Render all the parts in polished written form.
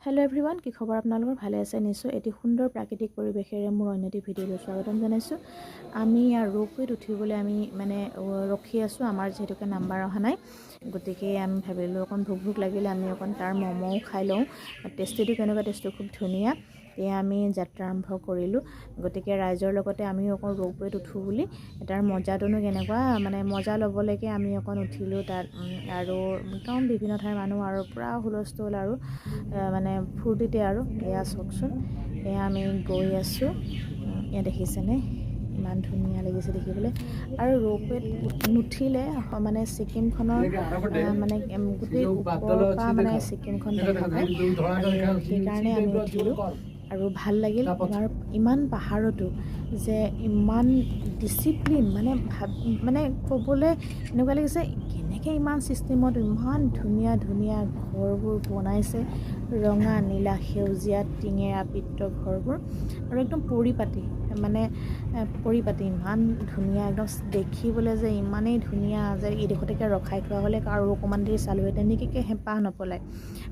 hello everyone কি খবৰ আপোনালোকৰ ভালে আছে নিশ্চয় এটি সুন্দৰ প্ৰাকৃতিক পৰিৱেশেৰে মোৰ অন্য এটি ভিডিঅ'লৈ স্বাগতম জনাইছোঁ আমি ইয়াৰ ৰোপৱেত উঠিবলৈ আমি মানে ৰখি আছোঁ আমাৰ যেহেতুকে নাম্বাৰ অহা নাই গতিকে আমি ভাবিলোঁ অকণ ভোক লাগিলে আমি অকণ তাৰ মমো খাই লওঁ টেষ্টিটো কেনেকুৱা টেষ্টটো খুব ধুনীয়া এয়া আমি যাত্ৰা আৰম্ভ কৰিলোঁ গতিকে ৰাইজৰ লগতে আমি অকণ ৰোপৱেত উঠোঁ বুলি এটাৰ মজাটোনো কেনেকুৱা মানে মজা ল'বলৈকে আমি অকণ উঠিলোঁ তাত আৰু একদম বিভিন্ন ঠাইৰ মানুহ আৰু পুৰা হুলস্থুল আৰু মানে ফূৰ্তিতে আৰু এয়া চাওকচোন এয়া আমি গৈ আছোঁ এয়া দেখিছেনে ইমান ধুনীয়া লাগিছে দেখিবলৈ আৰু ৰোপৱেত নুঠিলে মানে ছিকিমখনৰ মানে গোটেই ওপৰৰ পৰা মানে ছিকিমখন দেখা পায় আৰু সেইকাৰণে আমি উঠিলোঁ আৰু ভাল লাগিল ইমান পাহাৰতো যে ইমান ডিচিপ্লিন মানে ক'বলৈ এনেকুৱা লাগিছে কেনেকৈ ইমান ছিষ্টেমত ইমান ধুনীয়া ধুনীয়া ঘৰবোৰ বনাইছে ৰঙা নীলা সেউজীয়া টিঙেৰে আবৃত ঘৰবোৰ আৰু একদম পৰিপাটি মানে পৰিপাটি ইমান ধুনীয়া একদম দেখিবলৈ যে ইমানেই ধুনীয়া যে এইডোখৰতে ৰখাই থোৱা হ'লে আৰু অকণমান দেৰি চালোহে তেনেকৈ হেঁপাহ নপলায়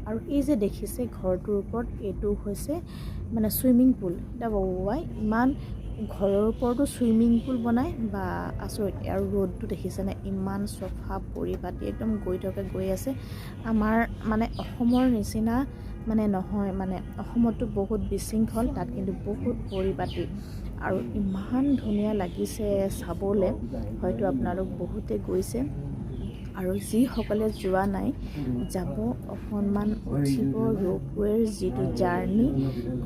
আৰু এই যে দেখিছে ঘৰটোৰ ওপৰত এইটো হৈছে মানে চুইমিং পুল এতিয়া বাই ইমান ঘৰৰ ওপৰতো চুইমিং পুল বনাই বা আচৰিত আৰু ৰ'দটো দেখিছেনে ইমান চফা পৰিপাটি একদম গৈ আছে আমাৰ মানে অসমৰ নিচিনা মানে নহয় মানে অসমতো বহুত বিশৃংখল তাত কিন্তু বহুত পৰিপাটি আৰু ইমান ধুনীয়া লাগিছে চাবলৈ হয়তো আপোনালোক বহুতে গৈছে আৰু যিসকলে যোৱা নাই যাব অকণমান উঠিব ৰোপৱেৰ যিটো জাৰ্ণি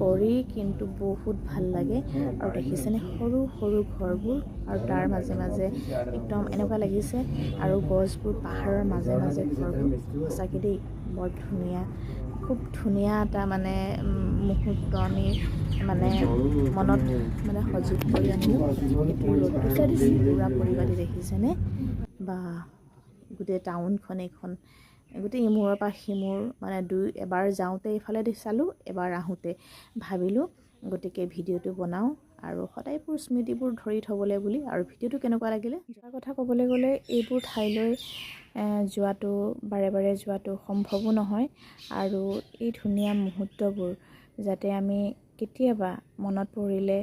কৰি কিন্তু বহুত ভাল লাগে আৰু দেখিছেনে সৰু সৰু ঘৰবোৰ আৰু তাৰ মাজে মাজে একদম এনেকুৱা লাগিছে আৰু গছবোৰ পাহাৰৰ মাজে মাজে ঘৰবোৰ সঁচাকৈ দেই বৰ ধুনীয়া খুব ধুনীয়া এটা মানে মুহূৰ্ত আমি মানে মনত মানে সজীৱ কৰি আনিলোঁ এইটো ৰ'দটো চাই পূৰা পৰিপাটি দেখিছেনে বা গোটেই টাউনখন এইখন গোটেই ইমূৰৰ পৰা সিমূৰ মানে এবাৰ যাওঁতে এইফালে চালোঁ এবাৰ আহোঁতে ভাবিলোঁ গতিকে ভিডিঅ'টো বনাওঁ আৰু সদায়বোৰ স্মৃতিবোৰ ধৰি থ'বলৈ বুলি আৰু ভিডিঅ'টো কেনেকুৱা লাগিলে যোৱাৰ কথা ক'বলৈ গ'লে এইবোৰ ঠাইলৈ যোৱাটো বাৰে বাৰে যোৱাটো সম্ভৱো নহয় আৰু এই ধুনীয়া মুহূৰ্তবোৰ যাতে আমি কেতিয়াবা মনত পৰিলে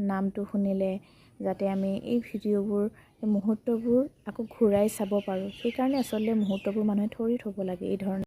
নামটো শুনিলে যাতে আমি এই ভিডিঅ'বোৰ এই মুহূৰ্তবোৰ আকৌ ঘূৰাই চাব পাৰোঁ সেইকাৰণে আচলতে মুহূৰ্তবোৰ মানুহে ধৰি থ'ব লাগে এই ধৰণে